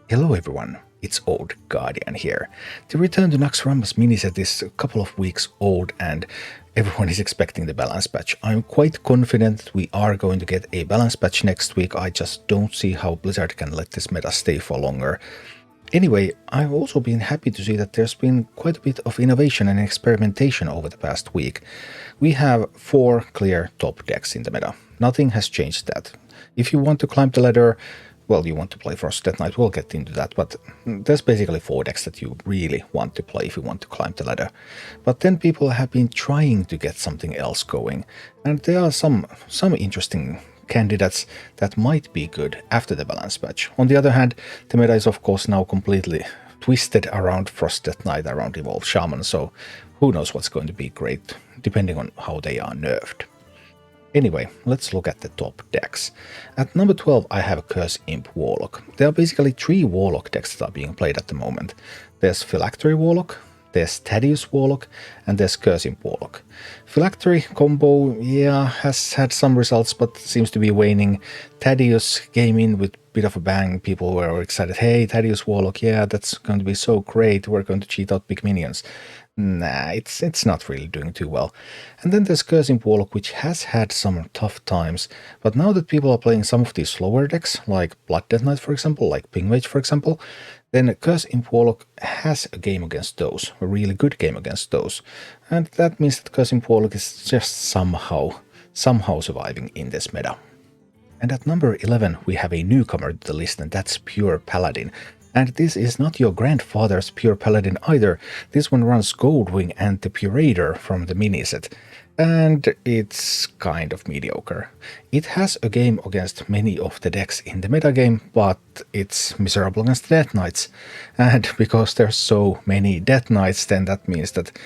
Hello everyone, it's Old Guardian here. The return to Naxxramas miniset is a couple of weeks old and everyone is expecting the balance patch. I'm quite confident that we are going to get a balance patch next week. I just don't see how Blizzard can let this meta stay for longer. Anyway, I've also been happy to see that there's been quite a bit of innovation and experimentation over the past week. We have 4 clear top decks in the meta. Nothing has changed that. If you want to climb the ladder, well, you want to play Frost Death Knight, we'll get into that, but there's basically 4 decks that you really want to play if you want to climb the ladder. But then people have been trying to get something else going, and there are some interesting candidates that might be good after the balance patch. On the other hand, the meta is of course now completely twisted around Frost Death Knight, around Evolved Shaman, so who knows what's going to be great, depending on how they are nerfed. Anyway, let's look at the top decks. At number 12 I have Curse Imp Warlock. There are basically 3 Warlock decks that are being played at the moment. There's Phylactery Warlock, there's Thaddeus Warlock, and there's Curse Imp Warlock. Phylactery combo, yeah, has had some results but seems to be waning. Thaddeus came in with a bit of a bang, people were excited, hey, Thaddeus Warlock, yeah, that's going to be so great, we're going to cheat out big minions. Nah, it's not really doing too well. And then there's Curse Imp Warlock, which has had some tough times, but now that people are playing some of these slower decks, like Blood Death Knight for example, like Ping Mage for example, then Curse Imp Warlock has a game against those, a really good game against those. And that means that Curse Imp Warlock is just somehow surviving in this meta. And at number 11 we have a newcomer to the list, and that's Pure Paladin. And this is not your grandfather's Pure Paladin either. This one runs Goldwing and the Purator from the miniset. And it's kind of mediocre. It has a game against many of the decks in the metagame, but it's miserable against the Death Knights. And because there's so many Death Knights, then that means that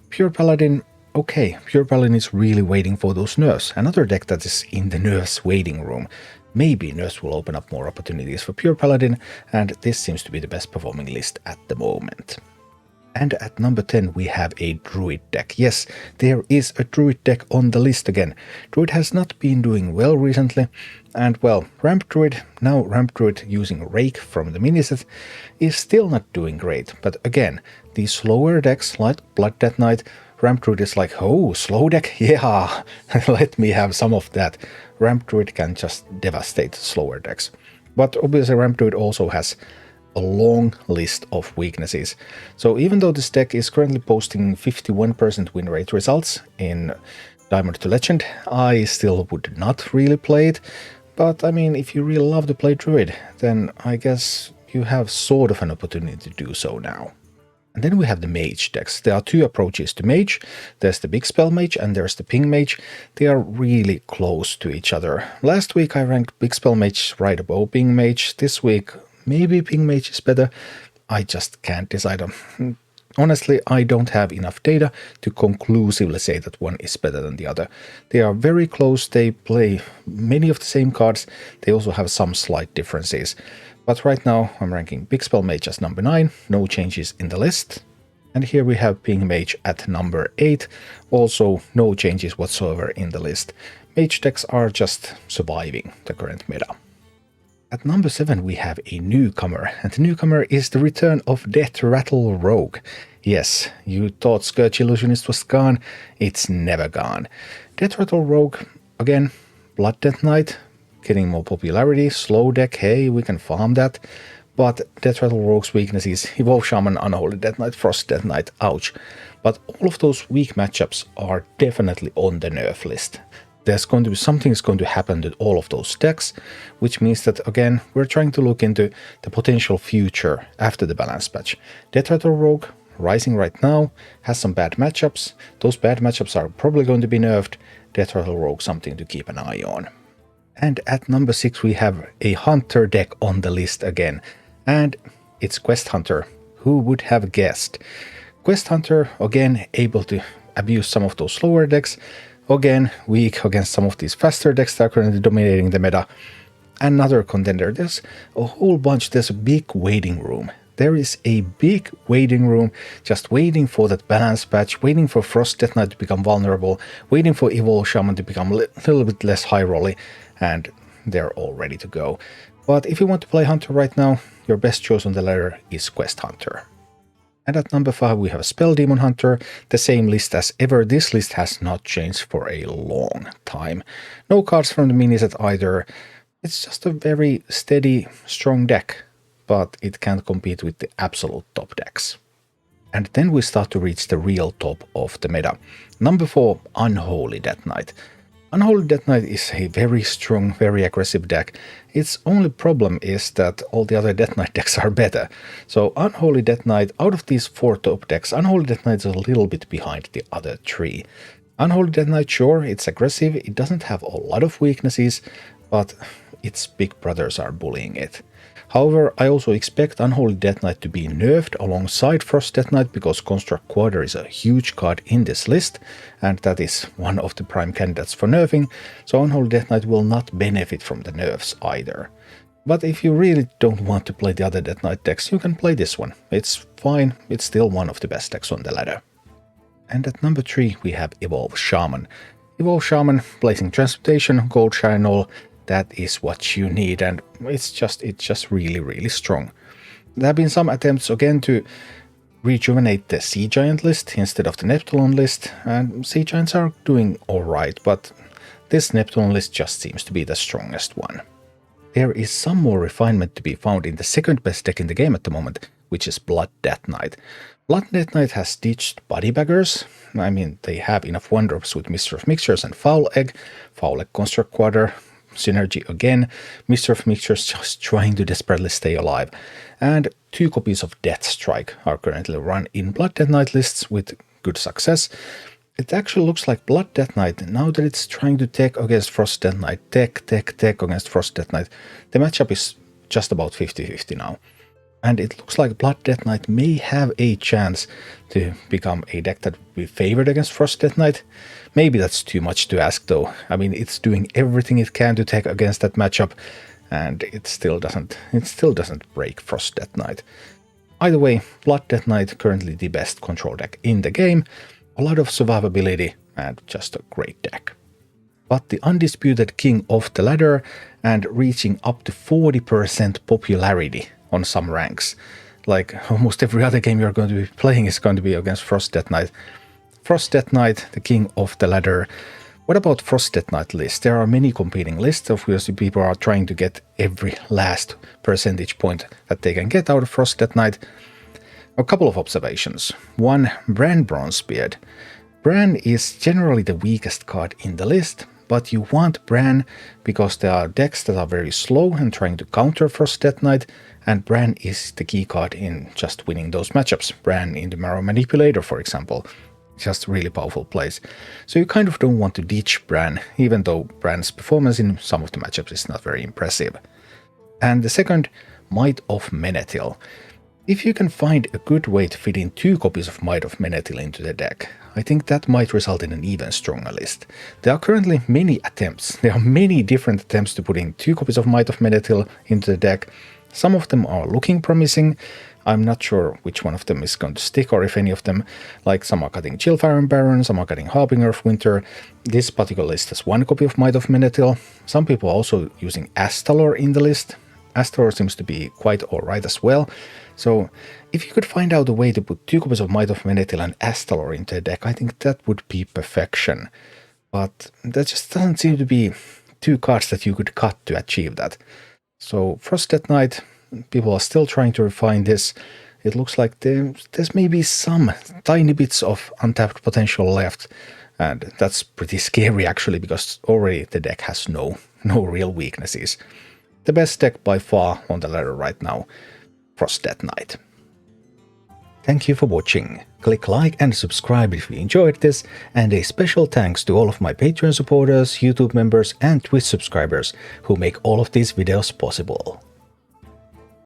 Pure Paladin, okay, Pure Paladin is really waiting for those nerfs. Another deck that is in the nerfs waiting room. Maybe nerfs will open up more opportunities for Pure Paladin, and this seems to be the best performing list at the moment. And at number 10 we have a Druid deck. Yes, there is a Druid deck on the list again. Druid has not been doing well recently, and well, Ramp Druid, now Ramp Druid using Rake from the miniset, is still not doing great. But again, these slower decks like Blood Death Knight, Ramp Druid is like, oh, slow deck? Yeah, let me have some of that. Ramp Druid can just devastate slower decks. But obviously Ramp Druid also has a long list of weaknesses. So even though this deck is currently posting 51% win rate results in Diamond to Legend, I still would not really play it. But I mean, if you really love to play Druid, then I guess you have sort of an opportunity to do so now. And then we have the Mage decks. There are 2 approaches to Mage. There's the big Spell Mage and there's the Ping Mage. They are really close to each other. Last week I ranked big Spell Mage right above Ping Mage. This week maybe Ping Mage is better. I just can't decide. Honestly, I don't have enough data to conclusively say that one is better than the other. They are very close. They play many of the same cards. They also have some slight differences. But right now I'm ranking Big Spell Mage as number 9, no changes in the list. And here we have Ping Mage at number 8, also no changes whatsoever in the list. Mage decks are just surviving the current meta. At number 7 we have a newcomer, and the newcomer is the return of Deathrattle Rogue. Yes, you thought Scourge Illusionist was gone, it's never gone. Deathrattle Rogue, again, Blood Death Knight, getting more popularity, slow deck, hey, we can farm that. But Deathrattle Rogue's weakness is Evolved Shaman, Unholy Death Knight, Frost Death Knight, ouch. But all of those weak matchups are definitely on the nerf list. There's going to be something's going to happen to all of those decks, which means that again, we're trying to look into the potential future after the balance patch. Deathrattle Rogue, rising right now, has some bad matchups. Those bad matchups are probably going to be nerfed. Deathrattle Rogue, something to keep an eye on. And at number 6 we have a Hunter deck on the list again, and it's Quest Hunter. Who would have guessed? Quest Hunter, again, able to abuse some of those slower decks, again, weak against some of these faster decks that are currently dominating the meta. Another contender, there's a whole bunch, there's a big waiting room. There is a big waiting room just waiting for that balance patch, waiting for Frost Death Knight to become vulnerable, waiting for Evolved Shaman to become a little bit less high rolly, and they're all ready to go. But if you want to play Hunter right now, your best choice on the ladder is Quest Hunter. And at number 5 we have Spell Demon Hunter, the same list as ever. This list has not changed for a long time. No cards from the mini set either. It's just a very steady, strong deck, but it can't compete with the absolute top decks. And then we start to reach the real top of the meta. Number 4, Unholy Death Knight. Unholy Death Knight is a very strong, very aggressive deck. Its only problem is that all the other Death Knight decks are better. So Unholy Death Knight, out of these 4 top decks, Unholy Death Knight is a little bit behind the other 3. Unholy Death Knight, sure, it's aggressive, it doesn't have a lot of weaknesses, but its big brothers are bullying it. However, I also expect Unholy Death Knight to be nerfed alongside Frost Death Knight because Construct Quarter is a huge card in this list, and that is one of the prime candidates for nerfing, so Unholy Death Knight will not benefit from the nerfs either. But if you really don't want to play the other Death Knight decks, you can play this one. It's fine, it's still one of the best decks on the ladder. And at number 3 we have Evolve Shaman. Evolve Shaman, Blazing Transmutation, Gold Shine All. That is what you need, and it's just really, really strong. There have been some attempts again to rejuvenate the Sea Giant list instead of the Neptune list, and Sea Giants are doing alright, but this Neptune list just seems to be the strongest one. There is some more refinement to be found in the second best deck in the game at the moment, which is Blood Death Knight. Blood Death Knight has ditched Body Baggers. I mean, they have enough 1-drops with Mister of Mixtures and Foul Egg Construct Quarter, Synergy again, Mister of Mixtures just trying to desperately stay alive, and 2 copies of Death Strike are currently run in Blood Death Knight lists with good success. It actually looks like Blood Death Knight, now that it's trying to tech against Frost Death Knight, tech against Frost Death Knight, the matchup is just about 50-50 now. And it looks like Blood Death Knight may have a chance to become a deck that will be favored against Frost Death Knight. Maybe that's too much to ask though. I mean, it's doing everything it can to tech against that matchup, and it still doesn't break Frost Death Knight. Either way, Blood Death Knight currently the best control deck in the game, a lot of survivability, and just a great deck. But the undisputed king of the ladder, and reaching up to 40% popularity on some ranks. Like almost every other game you're going to be playing is going to be against Frost Death Knight. Frost Death Knight, the king of the ladder. What about Frost Death Knight lists? There are many competing lists. Obviously, people are trying to get every last percentage point that they can get out of Frost Death Knight. A couple of observations. 1, Bran Bronzebeard. Bran is generally the weakest card in the list, but you want Bran because there are decks that are very slow and trying to counter Frost Death Knight, and Bran is the key card in just winning those matchups. Bran in the Marrow Manipulator, for example. Just really powerful plays. So you kind of don't want to ditch Bran, even though Bran's performance in some of the matchups is not very impressive. And the second, Might of Menethil. If you can find a good way to fit in 2 copies of Might of Menethil into the deck, I think that might result in an even stronger list. There are currently many attempts. There are many different attempts to put in 2 copies of Might of Menethil into the deck. Some of them are looking promising. I'm not sure which one of them is going to stick, or if any of them. Like, some are cutting Chillfire Baron, some are cutting Harbinger of Winter. This particular list has 1 copy of Might of Menethil. Some people are also using Astalor in the list. Astalor seems to be quite alright as well. So if you could find out a way to put 2 copies of Might of Menethil and Astalor into a deck, I think that would be perfection. But there just doesn't seem to be 2 cards that you could cut to achieve that. So Frost Death Knight, people are still trying to refine this. It looks like there's maybe some tiny bits of untapped potential left, and that's pretty scary actually, because already the deck has no real weaknesses. The best deck by far on the ladder right now, Frost Death Knight. Thank you for watching. Click like and subscribe if you enjoyed this, and a special thanks to all of my Patreon supporters, YouTube members and Twitch subscribers who make all of these videos possible.